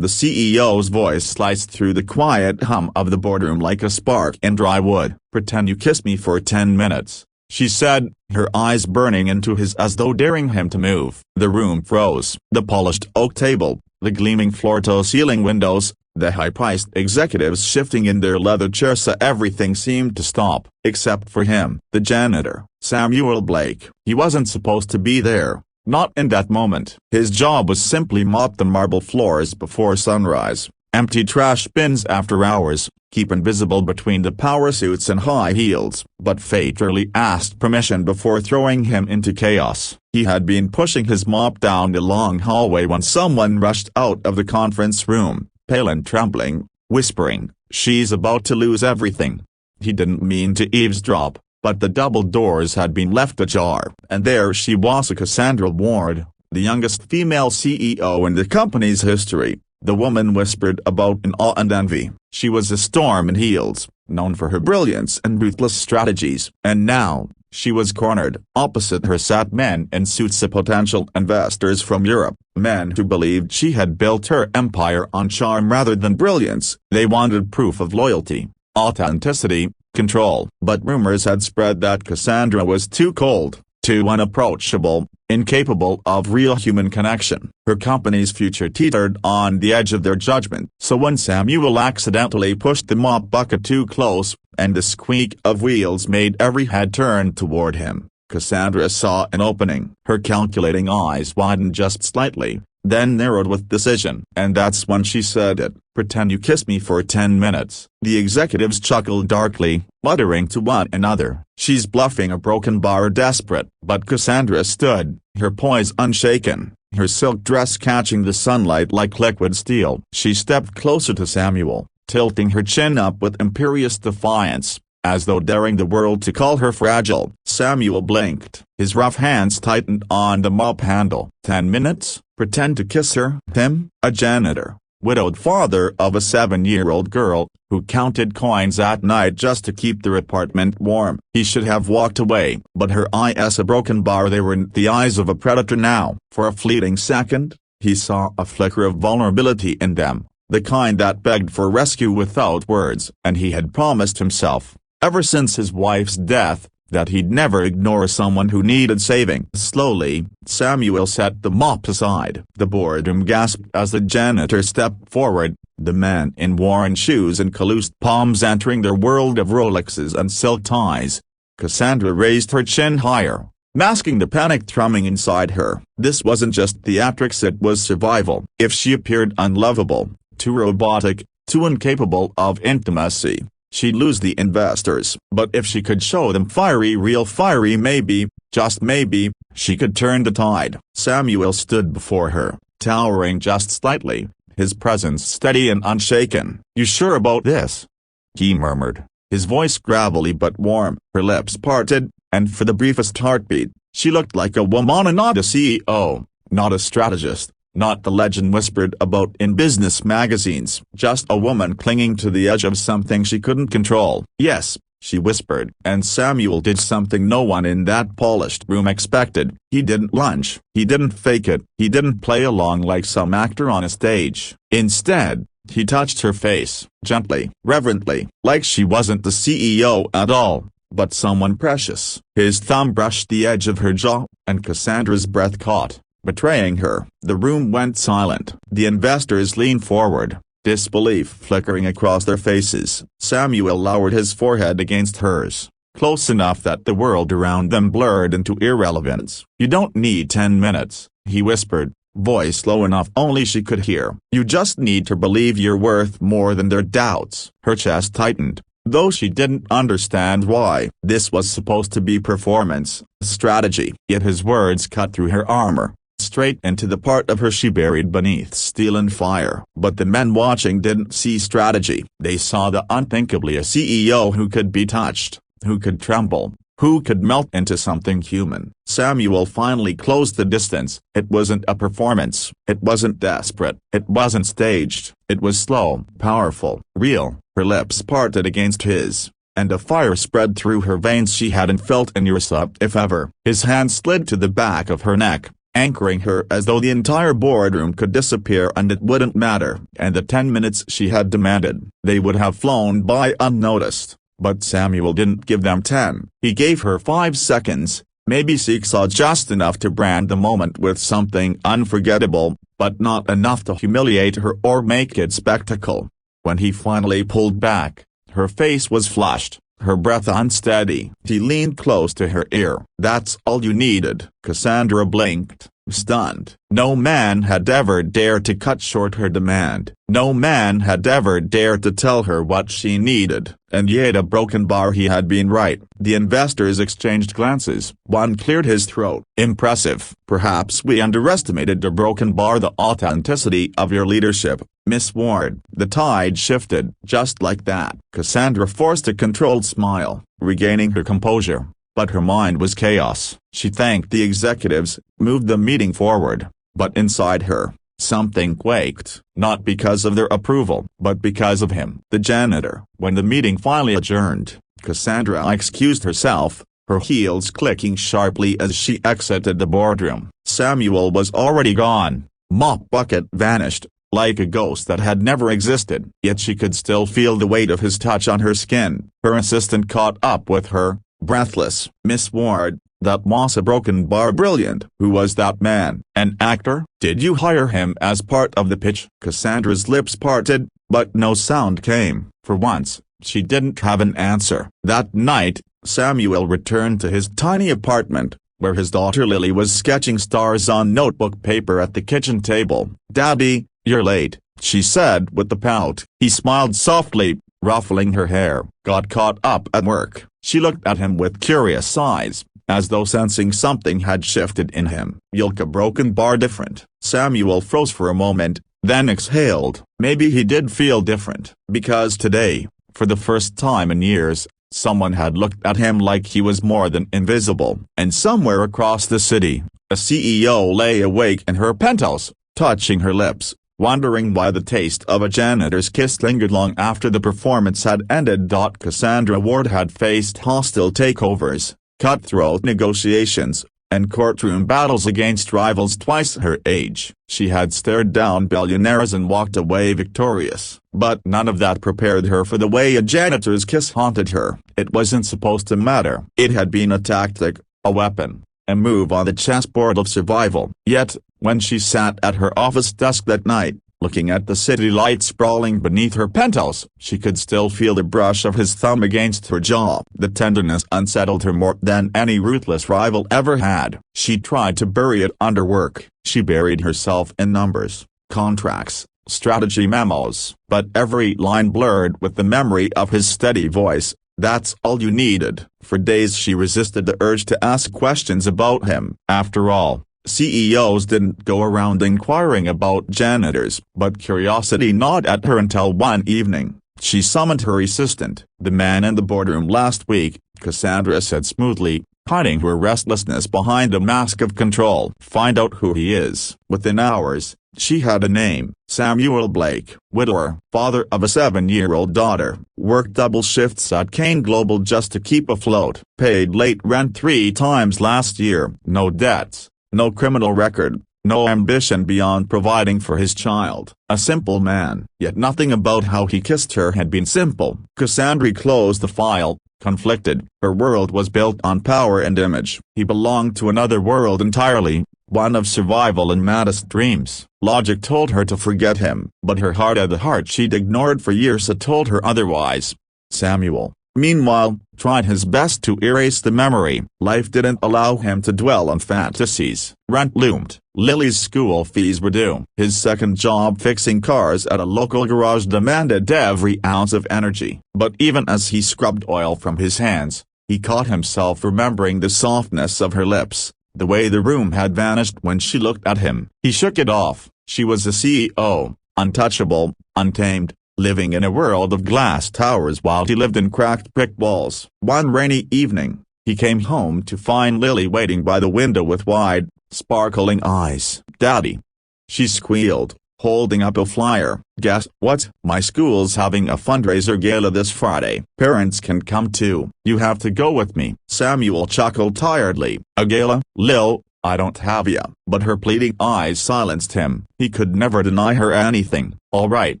The CEO's voice sliced through the quiet hum of the boardroom like a spark in dry wood. "Pretend you kissed me for 10 minutes," she said, her eyes burning into his as though daring him to move. The room froze. The polished oak table, the gleaming floor-to-ceiling windows, the high-priced executives shifting in their leather chairs, everything seemed to stop, except for him, the janitor, Samuel Blake. He wasn't supposed to be there. Not in that moment. His job was simply mop the marble floors before sunrise, empty trash bins after hours, keep invisible between the power suits and high heels. But fate rarely asked permission before throwing him into chaos. He had been pushing his mop down the long hallway when someone rushed out of the conference room, pale and trembling, whispering, "She's about to lose everything." He didn't mean to eavesdrop, but the double doors had been left ajar, and there she was, Cassandra Ward, the youngest female CEO in the company's history, the woman whispered about in awe and envy. She was a storm in heels, known for her brilliance and ruthless strategies, and now, she was cornered. Opposite her sat men in suits, potential investors from Europe, men who believed she had built her empire on charm rather than brilliance. They wanted proof of loyalty, authenticity, control. But rumors had spread that Cassandra was too cold, too unapproachable, incapable of real human connection. Her company's future teetered on the edge of their judgment. So when Samuel accidentally pushed the mop bucket too close, and the squeak of wheels made every head turn toward him, Cassandra saw an opening. Her calculating eyes widened just slightly, then narrowed with decision. "And that's when she said it. Pretend you kissed me for 10 minutes. The executives chuckled darkly, muttering to one another, "She's bluffing a broken bar." Desperate. But Cassandra stood, her poise unshaken, her silk dress catching the sunlight like liquid steel. She stepped closer to Samuel, tilting her chin up with imperious defiance, as though daring the world to call her fragile. Samuel blinked. His rough hands tightened on the mop handle. 10 minutes? Pretend to kiss her? Him, a janitor, widowed father of a 7-year-old girl, who counted coins at night just to keep their apartment warm. He should have walked away. But her eyes, a broken bar, they were the eyes of a predator now. For a fleeting second, he saw a flicker of vulnerability in them, the kind that begged for rescue without words. And he had promised himself, ever since his wife's death, that he'd never ignore someone who needed saving. Slowly, Samuel set the mop aside. The boardroom gasped as the janitor stepped forward, the man in worn shoes and calloused palms entering their world of Rolexes and silk ties. Cassandra raised her chin higher, masking the panic thrumming inside her. This wasn't just theatrics, it was survival. If she appeared unlovable, too robotic, too incapable of intimacy, she'd lose the investors. But if she could show them fiery, real fiery, maybe, just maybe, she could turn the tide. Samuel stood before her, towering just slightly, his presence steady and unshaken. "You sure about this?" he murmured, his voice gravelly but warm. Her lips parted, and for the briefest heartbeat, she looked like a woman and not a CEO, not a strategist, not the legend whispered about in business magazines. Just a woman clinging to the edge of something she couldn't control. "Yes," she whispered. And Samuel did something no one in that polished room expected. He didn't lunge. He didn't fake it. He didn't play along like some actor on a stage. Instead, he touched her face, gently, reverently, like she wasn't the CEO at all, but someone precious. His thumb brushed the edge of her jaw, and Cassandra's breath caught, betraying her. The room went silent. The investors leaned forward, disbelief flickering across their faces. Samuel lowered his forehead against hers, close enough that the world around them blurred into irrelevance. "You don't need 10 minutes, he whispered, voice low enough only she could hear. "You just need to believe you're worth more than their doubts." Her chest tightened, though she didn't understand why. This was supposed to be performance, strategy. Yet his words cut through her armor, straight into the part of her she buried beneath steel and fire. But the men watching didn't see strategy. They saw the unthinkably a CEO who could be touched, who could tremble, who could melt into something human. Samuel finally closed the distance. It wasn't a performance. It wasn't desperate. It wasn't staged. It was slow, powerful, real. Her lips parted against his, and a fire spread through her veins she hadn't felt in years, if ever. His hand slid to the back of her neck, anchoring her as though the entire boardroom could disappear and it wouldn't matter. And the 10 minutes she had demanded, they would have flown by unnoticed. But Samuel didn't give them 10. He gave her 5 seconds. Maybe she saw just enough to brand the moment with something unforgettable, but not enough to humiliate her or make it spectacle. When he finally pulled back, her face was flushed, her breath unsteady. He leaned close to her ear. "That's all you needed." Cassandra blinked, stunned. No man had ever dared to cut short her demand. No man had ever dared to tell her what she needed. And yet a broken bar, he had been right. The investors exchanged glances. One cleared his throat. "Impressive. Perhaps we underestimated the broken bar, the authenticity of your leadership, Miss Ward." The tide shifted. Just like that, Cassandra forced a controlled smile, regaining her composure. But her mind was chaos. She thanked the executives, moved the meeting forward, but inside her, something quaked, not because of their approval, but because of him. The janitor. When the meeting finally adjourned, Cassandra excused herself, her heels clicking sharply as she exited the boardroom. Samuel was already gone. Mop bucket vanished, like a ghost that had never existed. Yet she could still feel the weight of his touch on her skin. Her assistant caught up with her, breathless. "Miss Ward, that was a broken bar. Brilliant." "Who was that man? An actor? Did you hire him as part of the pitch?" Cassandra's lips parted, but no sound came. For once, she didn't have an answer. That night, Samuel returned to his tiny apartment, where his daughter Lily was sketching stars on notebook paper at the kitchen table. "Daddy, you're late," she said with a pout. He smiled softly, ruffling her hair. "Got caught up at work." She looked at him with curious eyes, as though sensing something had shifted in him. "Yolk a broken bar different." Samuel froze for a moment, then exhaled. Maybe he did feel different, because today, for the first time in years, someone had looked at him like he was more than invisible. And somewhere across the city, a CEO lay awake in her penthouse, touching her lips, wondering why the taste of a janitor's kiss lingered long after the performance had ended. Cassandra Ward had faced hostile takeovers, cutthroat negotiations, and courtroom battles against rivals twice her age. She had stared down billionaires and walked away victorious. But none of that prepared her for the way a janitor's kiss haunted her. It wasn't supposed to matter. It had been a tactic, a weapon, a move on the chessboard of survival. Yet, when she sat at her office desk that night, looking at the city lights sprawling beneath her penthouse, she could still feel the brush of his thumb against her jaw. The tenderness unsettled her more than any ruthless rival ever had. She tried to bury it under work. She buried herself in numbers, contracts, strategy memos, but every line blurred with the memory of his steady voice. "That's all you needed." For days she resisted the urge to ask questions about him. After all, CEOs didn't go around inquiring about janitors. But curiosity gnawed at her until one evening, she summoned her assistant. "The man in the boardroom last week," Cassandra said smoothly, hiding her restlessness behind a mask of control. "Find out who he is." Within hours, she had a name. Samuel Blake, widower, father of a 7-year-old daughter, worked double shifts at Kane Global just to keep afloat, paid late rent 3 times last year. No debts, no criminal record, no ambition beyond providing for his child. A simple man. Yet nothing about how he kissed her had been simple. Cassandra closed the file, conflicted. Her world was built on power and image. He belonged to another world entirely, one of survival and maddest dreams. Logic told her to forget him, but her heart, the heart she'd ignored for years, had told her otherwise. Samuel, meanwhile, tried his best to erase the memory. Life didn't allow him to dwell on fantasies. Rent loomed. Lily's school fees were due. His second job fixing cars at a local garage demanded every ounce of energy. But even as he scrubbed oil from his hands, he caught himself remembering the softness of her lips, the way the room had vanished when she looked at him. He shook it off. She was a CEO, untouchable, untamed, living in a world of glass towers while he lived in cracked brick walls. One rainy evening, he came home to find Lily waiting by the window with wide, sparkling eyes. "Daddy," she squealed, holding up a flyer. "Guess what? My school's having a fundraiser gala this Friday. Parents can come too. You have to go with me." Samuel chuckled tiredly. "A gala, Lil? I don't have ya. But her pleading eyes silenced him. He could never deny her anything. All right,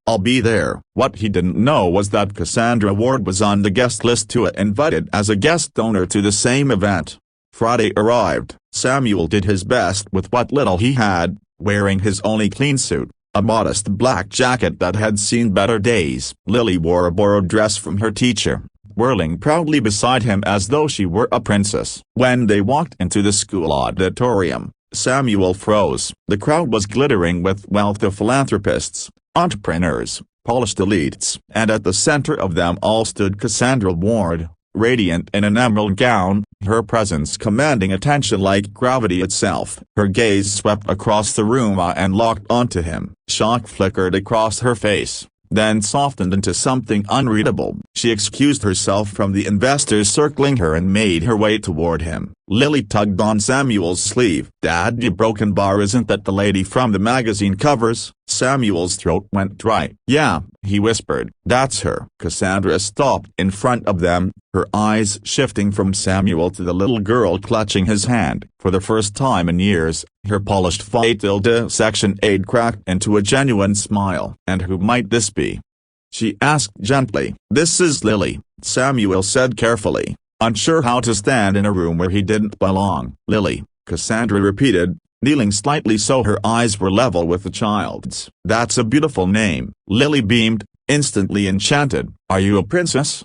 I'll be there. What he didn't know was that Cassandra Ward was on the guest list too, invited as a guest donor to the same event. Friday arrived. Samuel did his best with what little he had, wearing his only clean suit, a modest black jacket that had seen better days. Lily wore a borrowed dress from her teacher, whirling proudly beside him as though she were a princess. When they walked into the school auditorium, Samuel froze. The crowd was glittering with wealthy philanthropists, entrepreneurs, polished elites, and at the center of them all stood Cassandra Ward, radiant in an emerald gown, her presence commanding attention like gravity itself. Her gaze swept across the room and locked onto him. Shock flickered across her face, then softened into something unreadable. She excused herself from the investors circling her and made her way toward him. Lily tugged on Samuel's sleeve. "Dad, you broken bar, isn't that the lady from the magazine covers?" Samuel's throat went dry. "Yeah," he whispered. "That's her." Cassandra stopped in front of them, her eyes shifting from Samuel to the little girl clutching his hand. For the first time in years, her polished Phi Tilde section 8 cracked into a genuine smile. "And who might this be?" she asked gently. "This is Lily," Samuel said carefully, unsure how to stand in a room where he didn't belong. "Lily," Cassandra repeated, kneeling slightly so her eyes were level with the child's. "That's a beautiful name." Lily beamed, instantly enchanted. "Are you a princess?"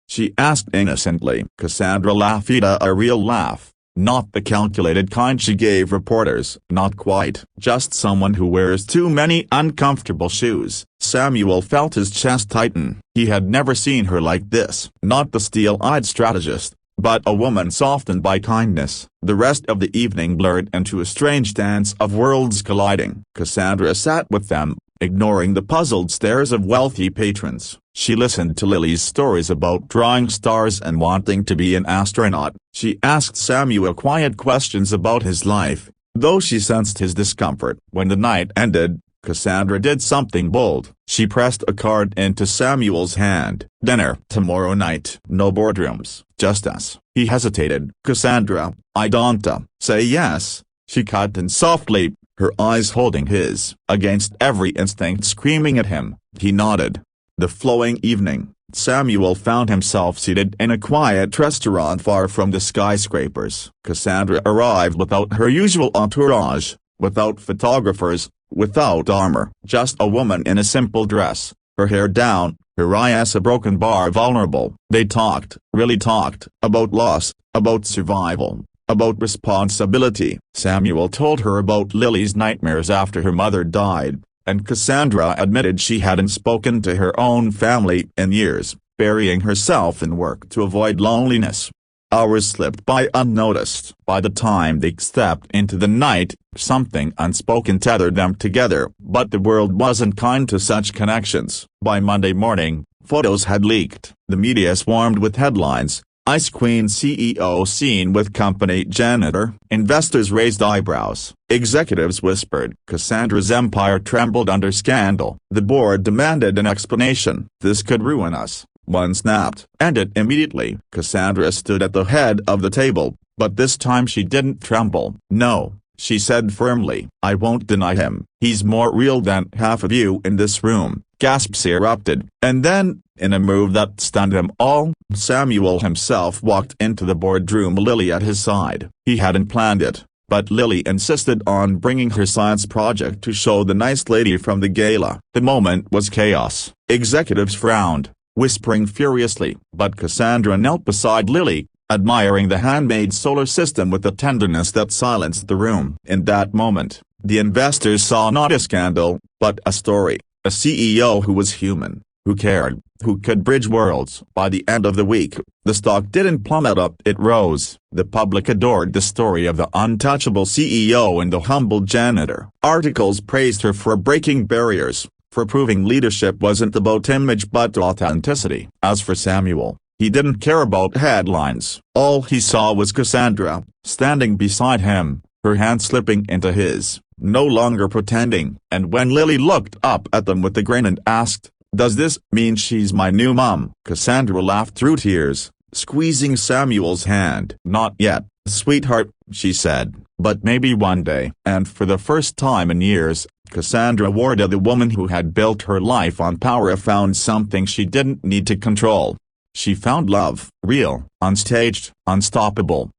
she asked innocently. Cassandra laughed, a real laugh, not the calculated kind she gave reporters. "Not quite. Just someone who wears too many uncomfortable shoes." Samuel felt his chest tighten. He had never seen her like this. Not the steel-eyed strategist, but a woman softened by kindness. The rest of the evening blurred into a strange dance of worlds colliding. Cassandra sat with them, ignoring the puzzled stares of wealthy patrons. She listened to Lily's stories about drawing stars and wanting to be an astronaut. She asked Samuel quiet questions about his life, though she sensed his discomfort. When the night ended, Cassandra did something bold. She pressed a card into Samuel's hand. "Dinner tomorrow night. No boardrooms, just us." He hesitated. "Cassandra, I don't say yes," she cut in softly, her eyes holding his. Against every instinct screaming at him, he nodded. The following evening, Samuel found himself seated in a quiet restaurant far from the skyscrapers. Cassandra arrived without her usual entourage, without photographers, without armor. Just a woman in a simple dress, her hair down, her eyes a broken bar vulnerable. They talked, really talked, about loss, about survival, about responsibility. Samuel told her about Lily's nightmares after her mother died, and Cassandra admitted she hadn't spoken to her own family in years, burying herself in work to avoid loneliness. Hours slipped by unnoticed. By the time they stepped into the night, something unspoken tethered them together. But the world wasn't kind to such connections. By Monday morning, photos had leaked. The media swarmed with headlines. Ice Queen CEO seen with company Janitor. Investors raised eyebrows. Executives whispered. Cassandra's empire trembled under scandal. The board demanded an explanation. "This could ruin us," one snapped. "End it immediately." Cassandra stood at the head of the table, but this time she didn't tremble. "No," she said firmly. "I won't deny him. He's more real than half of you in this room." Gasps erupted, and then, in a move that stunned them all, Samuel himself walked into the boardroom, Lily at his side. He hadn't planned it, but Lily insisted on bringing her science project to show the nice lady from the gala. The moment was chaos. Executives frowned, whispering furiously, but Cassandra knelt beside Lily, admiring the handmade solar system with a tenderness that silenced the room. In that moment, the investors saw not a scandal, but a story. A CEO who was human, who cared, who could bridge worlds. By the end of the week, the stock didn't plummet up, it rose. The public adored the story of the untouchable CEO and the humble janitor. Articles praised her for breaking barriers, for proving leadership wasn't about image but authenticity. As for Samuel, he didn't care about headlines. All he saw was Cassandra, standing beside him, her hand slipping into his, no longer pretending. And when Lily looked up at them with a grin and asked, "Does this mean she's my new mom?" Cassandra laughed through tears, squeezing Samuel's hand. "Not yet, sweetheart," she said. But maybe one day. And for the first time in years, Cassandra Warda, the woman who had built her life on power, found something she didn't need to control. She found love, real, unstaged, unstoppable.